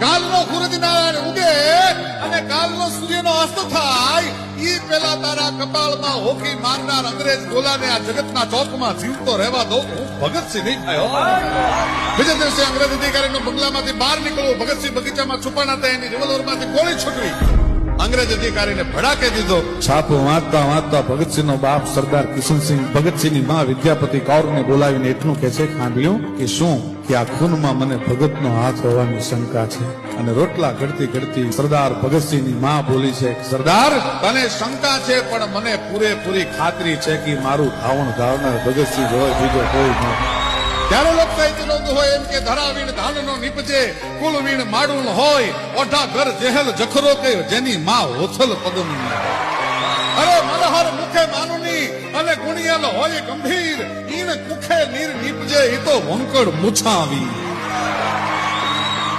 કાલનો સૂરજનારાયણ ઉગે અને કાલનો સૂર્યનો અસ્ત થાય ઈ પેલા તારા કપાળમાં હોકી મારનાર અંગ્રેજ ગોલાને આ જગતના ચોકમાં જીવતો રહેવા દો હું ભગતસિંહ નહીં થયો. બીજા દિવસે અંગ્રેજ અધિકારીનો બંગલામાંથી બહાર નીકળવું, ભગતસિંહ બગીચામાં છુપાણા હતા, એની રિવોલ્વરમાંથી ગોળી છૂટવી, અંગ્રેજ અધિકારીને ભડાકે દીધો. છાપું વાંચતા વાંચતા ભગતસિંહનો બાપ સરદાર કિશનસિંહ ભગતસિંહની માં વિદ્યાપતિ કૌરને બોલાવીને એટલું કહે છે, ખાંભ્યું કે શું કે આ ખૂનમાં મને ભગતનો હાથ હોવાની શંકા છે. અને રોટલા ઘડતી ઘડતી સરદાર ભગતસિંહની માં બોલી છે, સરદાર તને શંકા છે પણ મને પૂરેપૂરી ખાતરી છે કે મારું ધાવણ ધાવનાર ભગતસિંહ હોય, બીજો કોઈ નહીં. ત્યારે લોક સાહિત્યનો દોહો એમ કે ધરાવીણ ધાનનો નીપજે, કુળવીણ માડું હોય, ઓઢા ઘર જેહલ જખરો કે જેની માં હોથલ પદમની. અરે મનહર મુખે માનુની અને ગુણિયલ હોય ગંભીર, ઈન કુખે નીર નીપજે ઈ તો વંકડ મુછાવી.